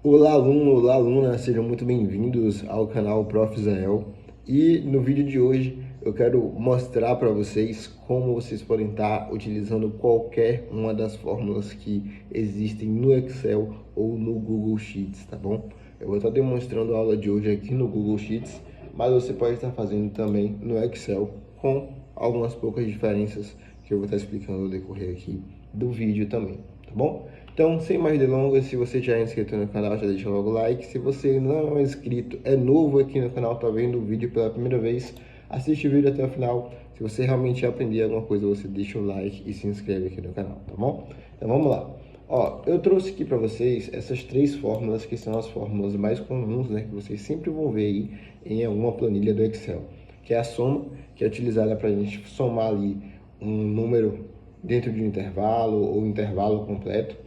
Olá aluno, olá aluna, sejam muito bem-vindos ao canal Prof. Zael. E no vídeo de hoje eu quero mostrar para vocês como vocês podem estar utilizando qualquer uma das fórmulas que existem no Excel ou no Google Sheets, tá bom? Eu vou estar demonstrando a aula de hoje aqui no Google Sheets, mas você pode estar fazendo também no Excel com algumas poucas diferenças que eu vou estar explicando no decorrer aqui do vídeo também, tá bom? Então, sem mais delongas, se você já é inscrito no canal, já deixa logo o like. Se você não é inscrito, é novo aqui no canal, tá vendo o vídeo pela primeira vez, assiste o vídeo até o final. Se você realmente aprender alguma coisa, você deixa o like e se inscreve aqui no canal, tá bom? Então vamos lá. Ó, eu trouxe aqui para vocês essas três fórmulas que são as fórmulas mais comuns, né, que vocês sempre vão ver aí em alguma planilha do Excel, que é a soma, que é utilizada para a gente somar ali um número dentro de um intervalo ou intervalo completo.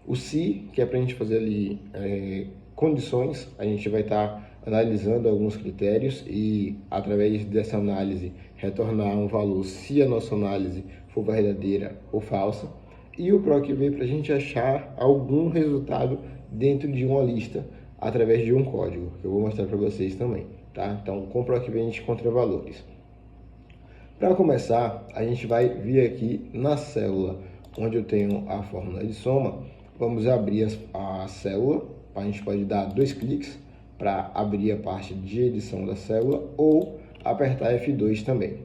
O se, que é para a gente fazer ali condições, a gente vai estar analisando alguns critérios e, através dessa análise, retornar um valor se a nossa análise for verdadeira ou falsa. E o PROC-V para a gente achar algum resultado dentro de uma lista, através de um código, que eu vou mostrar para vocês também, tá? Então, com o PROC-V a gente encontra valores. Para começar, a gente vai vir aqui na célula onde eu tenho a fórmula de soma. Vamos abrir a célula, a gente pode dar 2 cliques para abrir a parte de edição da célula ou apertar F2 também.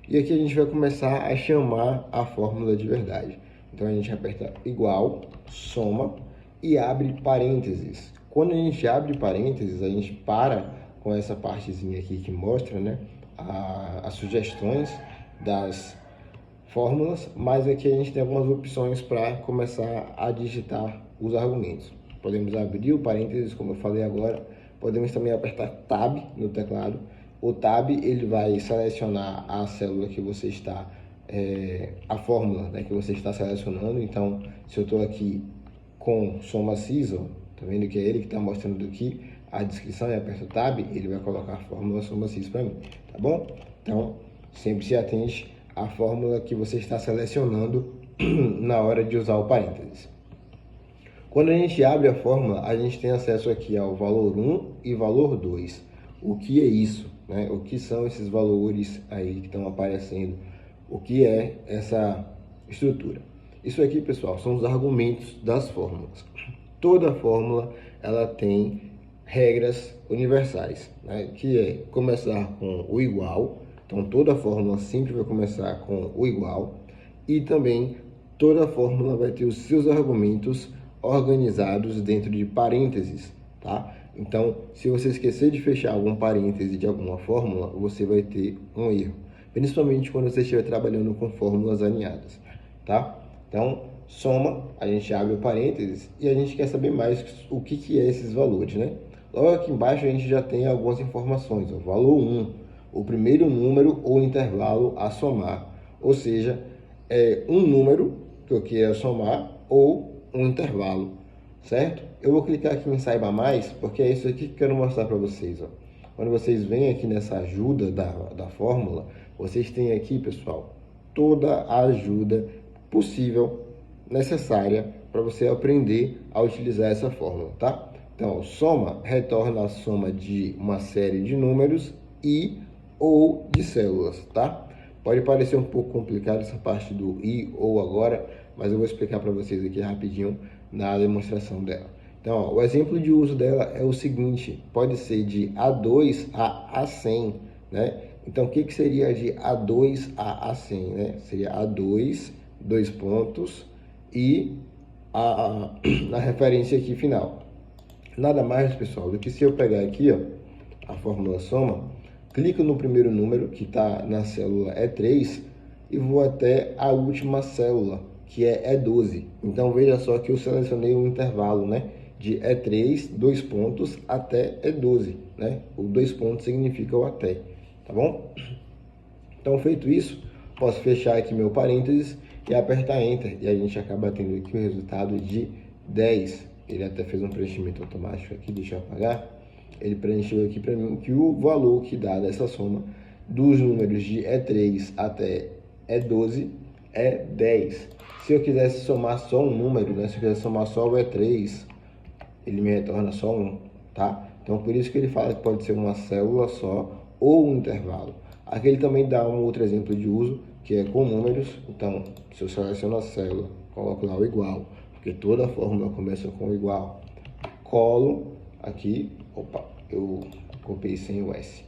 E aqui a gente vai começar a chamar a fórmula de verdade. Então a gente aperta igual, soma e abre parênteses. Quando a gente abre parênteses, a gente para com essa partezinha aqui que mostra, né, as sugestões das fórmulas, mas aqui a gente tem algumas opções para começar a digitar os argumentos. Podemos abrir o parênteses, como eu falei agora, podemos também apertar Tab no teclado. O Tab ele vai selecionar a célula que você está, a fórmula, né, que você está selecionando. Então, se eu estou aqui com soma cis, ó, tá vendo que é ele que está mostrando aqui a descrição e aperto Tab, ele vai colocar a fórmula soma cis para mim, tá bom? Então, sempre se atente à fórmula que você está selecionando na hora de usar o parênteses. Quando a gente abre a fórmula, a gente tem acesso aqui ao valor 1 e valor 2. O que é isso, né? O que são esses valores aí que estão aparecendo? O que é essa estrutura? Isso aqui, pessoal, são os argumentos das fórmulas. Toda fórmula ela tem regras universais, né? Que é começar com o igual. Então, toda fórmula sempre vai começar com o igual. E também toda fórmula vai ter os seus argumentos organizados dentro de parênteses, tá? Então, se você esquecer de fechar algum parêntese de alguma fórmula, você vai ter um erro, principalmente quando você estiver trabalhando com fórmulas alinhadas, tá? Então, soma, a gente abre o parênteses e a gente quer saber mais o que é esses valores, né? Logo aqui embaixo a gente já tem algumas informações, o valor 1, o primeiro número ou intervalo a somar, ou seja, é um número que eu quero somar ou um intervalo, certo? Eu vou clicar aqui em Saiba Mais, porque é isso aqui que eu quero mostrar para vocês, ó. Quando vocês vêm aqui nessa ajuda da fórmula, vocês têm aqui, pessoal, toda a ajuda possível, necessária, para você aprender a utilizar essa fórmula, tá? Então, soma retorna a soma de uma série de números e ou de células, tá? Pode parecer um pouco complicado essa parte do e ou agora, mas eu vou explicar para vocês aqui rapidinho na demonstração dela. Então, ó, o exemplo de uso dela é o seguinte, pode ser de A2 a A100, né? Então, o que seria de A2 a A100, né? Seria A2, 2 pontos, e a referência aqui final. Nada mais, pessoal, do que se eu pegar aqui, ó, a fórmula soma, clico no primeiro número, que está na célula E3, e vou até a última célula, que é E12. Então, veja só que eu selecionei um intervalo, né, de E3, 2 pontos, até E12, né? O 2 pontos significa o até, tá bom? Então, feito isso, posso fechar aqui meu parênteses e apertar Enter, e a gente acaba tendo aqui o resultado de 10. Ele até fez um preenchimento automático aqui, deixa eu apagar. Ele preencheu aqui para mim que o valor que dá dessa soma dos números de E3 até E12 é 10. Se eu quisesse somar só um número, né? Se eu quisesse somar só o E3 ele me retorna só 1, tá? Então, por isso que ele fala que pode ser uma célula só ou um intervalo. Aqui ele também dá um outro exemplo de uso, que é com números. Então, se eu seleciono a célula, coloco lá o igual, porque toda fórmula começa com igual, colo aqui, opa, eu copiei sem o S.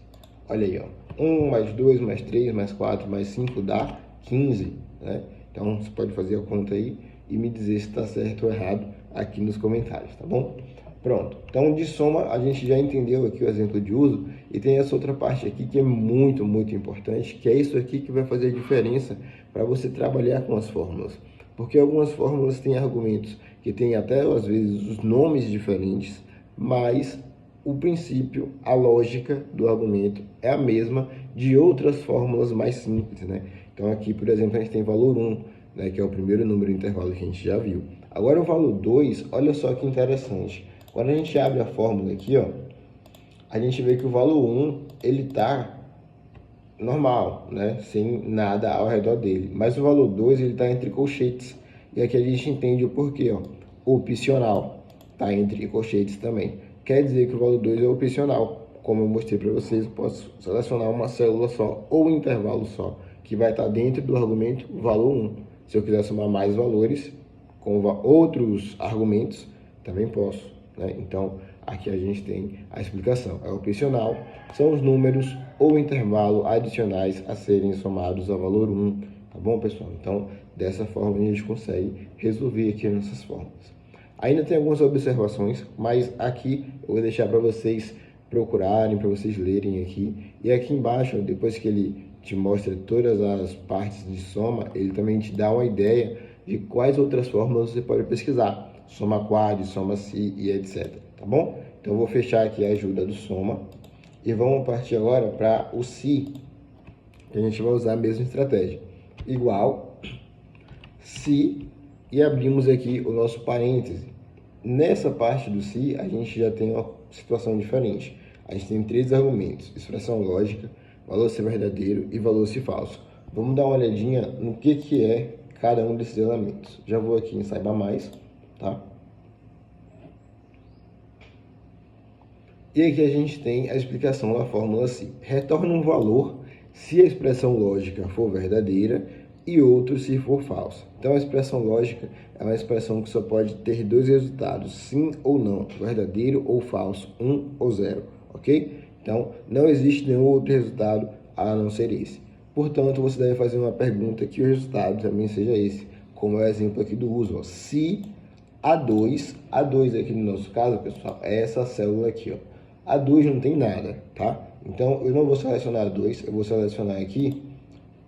Olha aí, ó, 1 mais 2 mais 3 mais 4 mais 5 dá 15, né? Então, você pode fazer a conta aí e me dizer se está certo ou errado aqui nos comentários, tá bom? Pronto, então de soma a gente já entendeu aqui o exemplo de uso e tem essa outra parte aqui que é muito importante, que é isso aqui que vai fazer a diferença para você trabalhar com as fórmulas. Porque algumas fórmulas têm argumentos que têm até às vezes os nomes diferentes, mas o princípio, a lógica do argumento é a mesma de outras fórmulas mais simples, né? Então aqui, por exemplo, a gente tem valor 1, né, que é o primeiro número intervalo que a gente já viu. Agora o valor 2, olha só que interessante. Quando a gente abre a fórmula aqui, ó, a gente vê que o valor 1, ele tá normal, né? Sem nada ao redor dele. Mas o valor 2, ele tá entre colchetes. E aqui a gente entende o porquê, ó. Opcional, tá entre colchetes também. Quer dizer que o valor 2 é opcional. Como eu mostrei para vocês, eu posso selecionar uma célula só ou um intervalo só, que vai estar dentro do argumento valor 1. Se eu quiser somar mais valores com outros argumentos, também posso, né? Então, aqui a gente tem a explicação. É opcional, são os números ou intervalo adicionais a serem somados ao valor 1, tá bom, pessoal? Então, dessa forma a gente consegue resolver aqui nossas fórmulas. Ainda tem algumas observações, mas aqui eu vou deixar para vocês procurarem, para vocês lerem aqui. E aqui embaixo, depois que ele te mostra todas as partes de soma, ele também te dá uma ideia de quais outras fórmulas você pode pesquisar. Soma quad, soma si e etc. Tá bom? Então eu vou fechar aqui a ajuda do soma e vamos partir agora para o si, que a gente vai usar a mesma estratégia. Igual, si, e abrimos aqui o nosso parêntese. Nessa parte do si, a gente já tem uma situação diferente. A gente tem 3 argumentos: expressão lógica, valor se verdadeiro e valor se falso. Vamos dar uma olhadinha no que é cada um desses elementos. Já vou aqui em Saiba Mais, tá? E aqui a gente tem a explicação da fórmula si. Retorna um valor se a expressão lógica for verdadeira e outro se for falso. Então a expressão lógica é uma expressão que só pode ter 2 resultados, sim ou não, verdadeiro ou falso, 1 ou 0, ok? Então não existe nenhum outro resultado a não ser esse. Portanto, você deve fazer uma pergunta que o resultado também seja esse, como é o exemplo aqui do uso, ó. Se A2 aqui no nosso caso, pessoal, é essa célula aqui, ó. A2 não tem nada, tá? Então eu não vou selecionar A2, eu vou selecionar aqui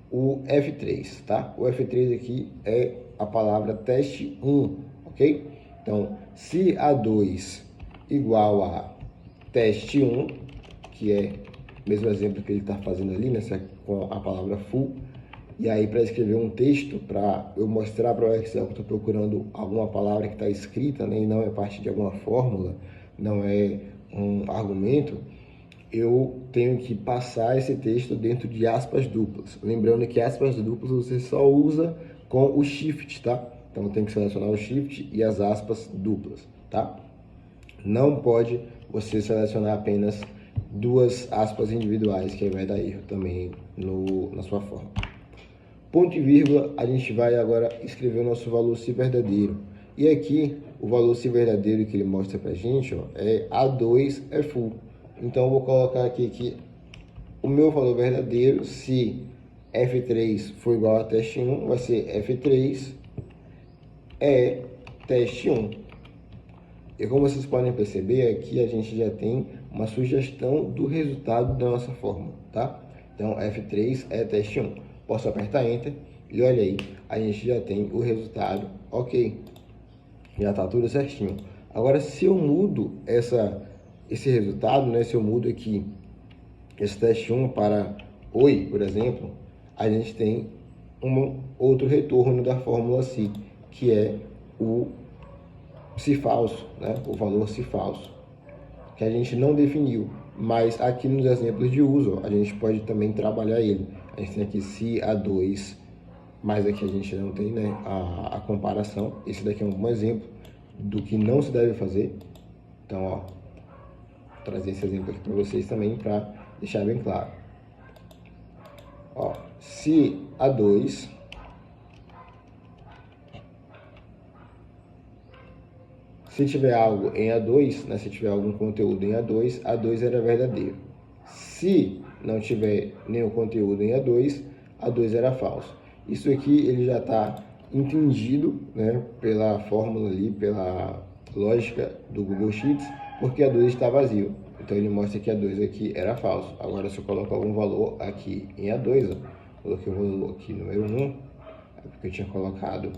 o F3, tá? O F3 aqui é a palavra teste 1, ok? Então, se A2 igual a teste 1, que é o mesmo exemplo que ele está fazendo ali, né, com a palavra full, e aí para escrever um texto, para eu mostrar para o Excel que estou procurando alguma palavra que está escrita, né, e não é parte de alguma fórmula, não é um argumento, eu tenho que passar esse texto dentro de aspas duplas. Lembrando que aspas duplas você só usa com o shift, tá? Então tem que selecionar o shift e as aspas duplas, tá? Não pode você selecionar apenas 2 aspas individuais, que aí vai dar erro também na sua forma. Ponto e vírgula, a gente vai agora escrever o nosso valor se verdadeiro. E aqui, o valor se verdadeiro que ele mostra pra gente, ó, é A2 é full. Então, eu vou colocar aqui que o meu valor verdadeiro, se F3 for igual a teste 1, vai ser F3 é teste 1. E como vocês podem perceber, aqui a gente já tem uma sugestão do resultado da nossa fórmula, tá? Então, F3 é teste 1. Posso apertar Enter e olha aí, a gente já tem o resultado, ok. Já está tudo certinho. Agora, se eu mudo esse resultado, né? Se eu mudo aqui esse teste 1 para Oi, por exemplo, a gente tem um outro retorno da fórmula si, que é o se falso, né? O valor se falso, que a gente não definiu, mas aqui nos exemplos de uso, ó, a gente pode também trabalhar ele. A gente tem aqui se A2, mas aqui a gente não tem, né, a comparação. Esse daqui é um bom exemplo do que não se deve fazer. Então, ó, vou trazer esse exemplo aqui para vocês também, para deixar bem claro. Ó, se A2 se tiver algo em A2, né, se tiver algum conteúdo em A2, A2 era verdadeiro. Se não tiver nenhum conteúdo em A2, A2 era falso. Isso aqui ele já está entendido, né, pela fórmula ali, pela lógica do Google Sheets, porque A2 está vazio. Então ele mostra que A2 aqui era falso. Agora se eu coloco algum valor aqui em A2, ó, coloquei o valor aqui número 1, é porque eu tinha colocado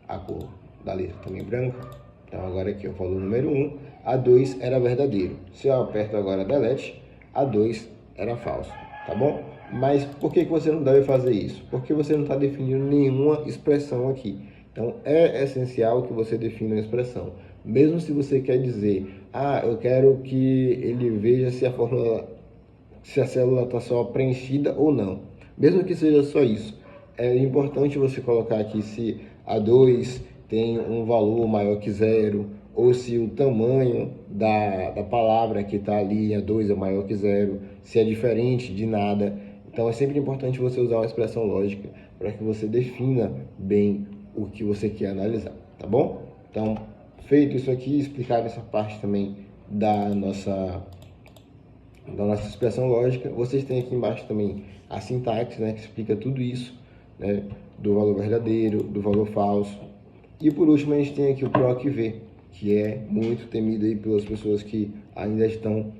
a cor da letra também branca. Então agora aqui o valor número 1, A2 era verdadeiro. Se eu aperto agora Delete, A2 era falso, tá bom? Mas por que você não deve fazer isso? Porque você não está definindo nenhuma expressão aqui. Então é essencial que você defina uma expressão. Mesmo se você quer dizer, eu quero que ele veja se a fórmula, se a célula está só preenchida ou não. Mesmo que seja só isso, é importante você colocar aqui se A2 tem um valor maior que 0, ou se o tamanho da palavra que está ali em A2 é maior que 0, se é diferente de nada. Então é sempre importante você usar uma expressão lógica para que você defina bem o que você quer analisar, tá bom? Então, feito isso aqui, explicar essa parte também da nossa expressão lógica, vocês têm aqui embaixo também a sintaxe, né, que explica tudo isso, né, do valor verdadeiro, do valor falso. E por último a gente tem aqui o PROC-V, que é muito temido aí pelas pessoas que ainda estão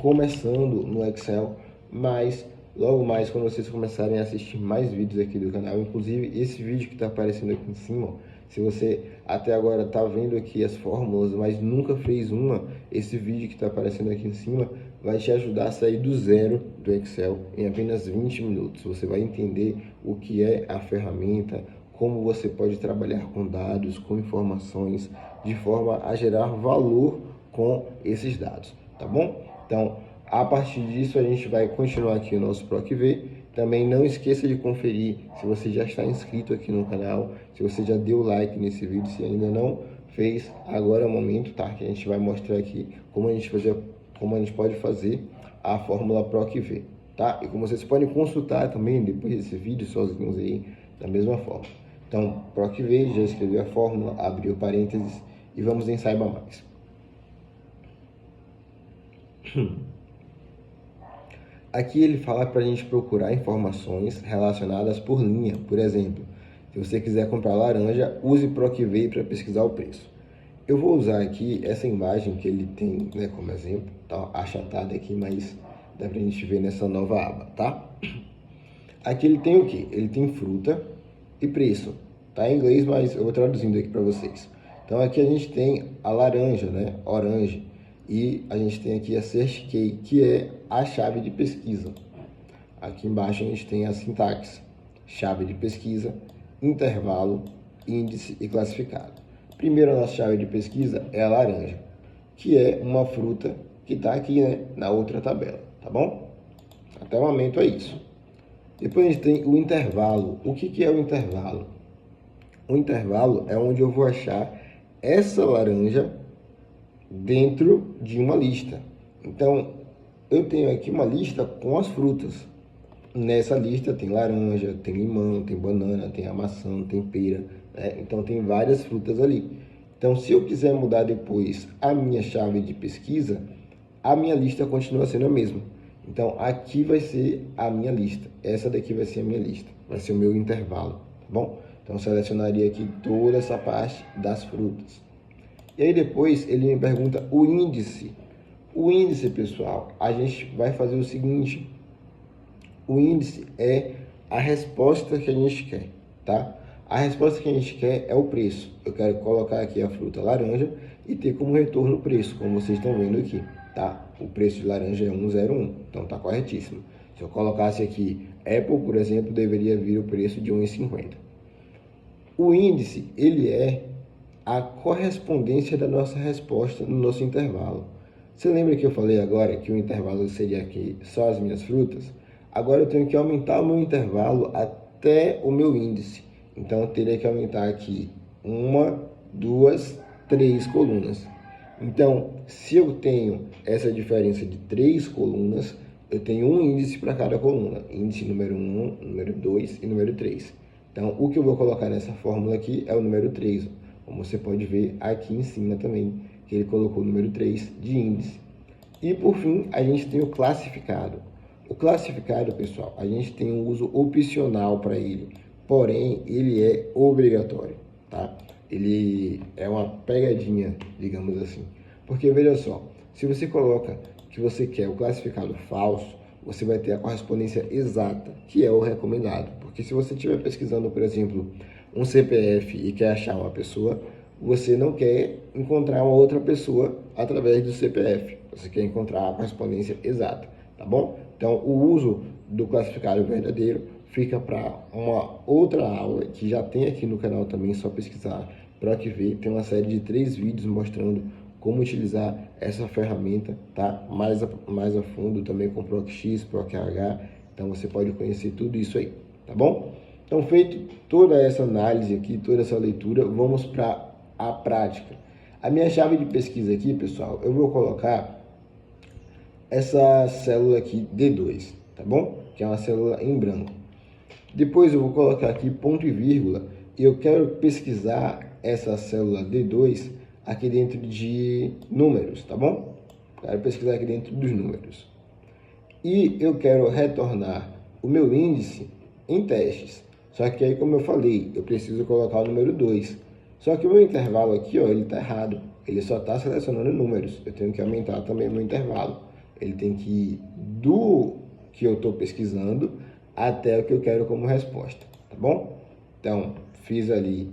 começando no Excel, mas logo mais quando vocês começarem a assistir mais vídeos aqui do canal, inclusive esse vídeo que está aparecendo aqui em cima, se você até agora está vendo aqui as fórmulas, mas nunca fez uma, esse vídeo que está aparecendo aqui em cima vai te ajudar a sair do zero do Excel em apenas 20 minutos. Você vai entender o que é a ferramenta, como você pode trabalhar com dados, com informações, de forma a gerar valor com esses dados, tá bom? Então, a partir disso, a gente vai continuar aqui o nosso PROC-V. Também não esqueça de conferir se você já está inscrito aqui no canal, se você já deu like nesse vídeo, se ainda não fez, agora é o momento, tá? Que a gente vai mostrar aqui como a gente pode fazer a fórmula PROC-V, tá? E como vocês podem consultar também depois desse vídeo sozinhos aí, da mesma forma. Então, PROC-V, já escrevi a fórmula, abriu parênteses e vamos em Saiba Mais. Aqui ele fala para a gente procurar informações relacionadas por linha. Por exemplo, se você quiser comprar laranja, use PROC-V para pesquisar o preço. Eu vou usar aqui essa imagem que ele tem, né, como exemplo, tá achatada aqui, mas dá para a gente ver nessa nova aba, tá? Aqui ele tem o que? Ele tem fruta e preço. Tá em inglês, mas eu vou traduzindo aqui para vocês. Então aqui a gente tem a laranja, né? Orange. E a gente tem aqui a search key, que é a chave de pesquisa. Aqui embaixo a gente tem a sintaxe, chave de pesquisa, intervalo, índice e classificado. Primeiro a nossa chave de pesquisa é a laranja, que é uma fruta que está aqui, né, na outra tabela, tá bom? Até o momento é isso. Depois a gente tem o intervalo. O que é o intervalo? O intervalo é onde eu vou achar essa laranja dentro de uma lista. Então, eu tenho aqui uma lista com as frutas. Nessa lista tem laranja, tem limão, tem banana, tem a maçã, tem pera, né? Então tem várias frutas ali. Então, se eu quiser mudar depois a minha chave de pesquisa, a minha lista continua sendo a mesma. Então, aqui vai ser a minha lista. Essa daqui vai ser a minha lista. Vai ser o meu intervalo, tá bom? Então, eu selecionaria aqui toda essa parte das frutas. E aí depois ele me pergunta o índice. O índice, pessoal, a gente vai fazer o seguinte. O índice é a resposta que a gente quer, tá? A resposta que a gente quer é o preço. Eu quero colocar aqui a fruta laranja e ter como retorno o preço, como vocês estão vendo aqui, tá? O preço de laranja é 1,01, então tá corretíssimo. Se eu colocasse aqui Apple, por exemplo, deveria vir o preço de 1,50. O índice, ele é a correspondência da nossa resposta no nosso intervalo. Você lembra que eu falei agora que o intervalo seria aqui só as minhas frutas? Agora eu tenho que aumentar o meu intervalo até o meu índice. Então eu teria que aumentar aqui 1, 2, 3 colunas. Então, se eu tenho essa diferença de 3 colunas, eu tenho um índice para cada coluna. Índice número 1, número 2 e número 3. Então, o que eu vou colocar nessa fórmula aqui é o número 3. Como você pode ver aqui em cima também, que ele colocou o número 3 de índice. E, por fim, a gente tem o classificado. O classificado, pessoal, a gente tem um uso opcional para ele. Porém, ele é obrigatório, tá? Ele é uma pegadinha, digamos assim. Porque, veja só, se você coloca que você quer o classificado falso, você vai ter a correspondência exata, que é o recomendado. Porque se você estiver pesquisando, por exemplo, um CPF e quer achar uma pessoa, você não quer encontrar uma outra pessoa através do CPF. Você quer encontrar a correspondência exata, tá bom? Então, o uso do classificado verdadeiro fica para uma outra aula que já tem aqui no canal também, só pesquisar PROC-V. Tem uma série de 3 vídeos mostrando como utilizar essa ferramenta, tá? Mais a fundo também com PROC-X, PROC-H. Então, você pode conhecer tudo isso aí, tá bom? Então, feito toda essa análise aqui, toda essa leitura, vamos para a prática. A minha chave de pesquisa aqui, pessoal, eu vou colocar essa célula aqui D2, tá bom? Que é uma célula em branco. Depois eu vou colocar aqui ponto e vírgula e eu quero pesquisar essa célula D2 aqui dentro de números, tá bom? Quero pesquisar aqui dentro dos números. E eu quero retornar o meu índice em testes. Só que aí, como eu falei, eu preciso colocar o número 2. Só que o meu intervalo aqui, ó, ele está errado. Ele só está selecionando números. Eu tenho que aumentar também o meu intervalo. Ele tem que ir do que eu estou pesquisando até o que eu quero como resposta, tá bom? Então, fiz ali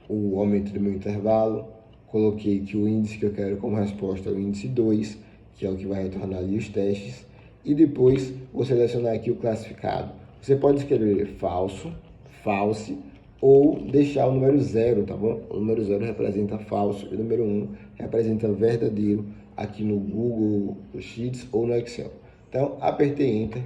o aumento do meu intervalo, coloquei que o índice que eu quero como resposta é o índice 2, que é o que vai retornar ali os testes, e depois vou selecionar aqui o classificado. Você pode escrever falso, false, ou deixar o número 0, tá bom? O número 0 representa falso e o número 1 representa verdadeiro aqui no Google Sheets ou no Excel. Então, apertei Enter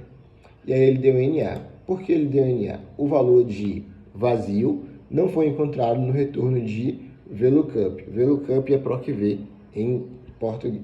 e aí ele deu NA. Por que ele deu NA? O valor de vazio não foi encontrado no retorno de VLOOKUP. VLOOKUP é PROC-V em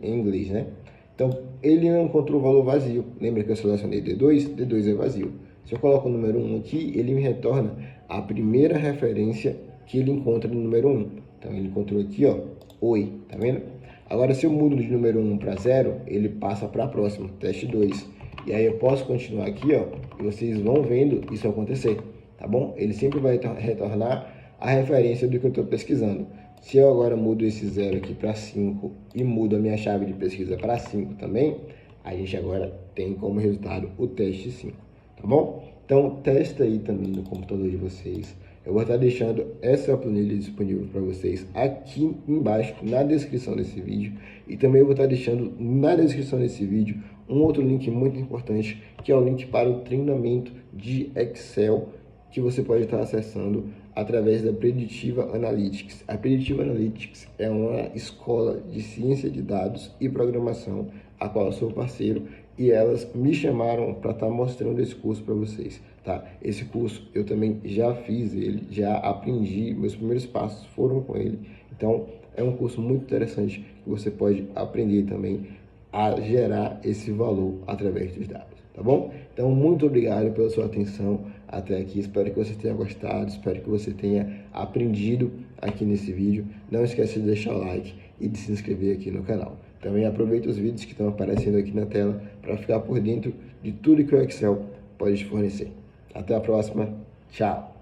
inglês, né? Então, ele não encontrou o valor vazio. Lembra que eu selecionei D2? D2 é vazio. Se eu coloco o número 1 aqui, ele me retorna a primeira referência que ele encontra no número 1. Então, ele encontrou aqui, ó, oi, tá vendo? Agora, se eu mudo de número 1 para 0, ele passa para a próxima, teste 2. E aí eu posso continuar aqui, ó, e vocês vão vendo isso acontecer, tá bom? Ele sempre vai retornar a referência do que eu estou pesquisando. Se eu agora mudo esse 0 aqui para 5 e mudo a minha chave de pesquisa para 5 também, a gente agora tem como resultado o teste 5, tá bom? Então, testa aí também no computador de vocês. Eu vou estar deixando essa planilha disponível para vocês aqui embaixo na descrição desse vídeo. E também eu vou estar deixando na descrição desse vídeo um outro link muito importante, que é o link para o treinamento de Excel, que você pode estar acessando através da Preditiva Analytics. A Preditiva Analytics é uma escola de ciência de dados e programação, a qual eu sou parceiro, e elas me chamaram para estar mostrando esse curso para vocês, tá? Esse curso eu também já fiz ele, já aprendi, meus primeiros passos foram com ele. Então, é um curso muito interessante que você pode aprender também a gerar esse valor através dos dados, tá bom? Então, muito obrigado pela sua atenção até aqui. Espero que você tenha gostado, espero que você tenha aprendido aqui nesse vídeo. Não esqueça de deixar o like e de se inscrever aqui no canal. Também aproveita os vídeos que estão aparecendo aqui na tela para ficar por dentro de tudo que o Excel pode te fornecer. Até a próxima. Tchau!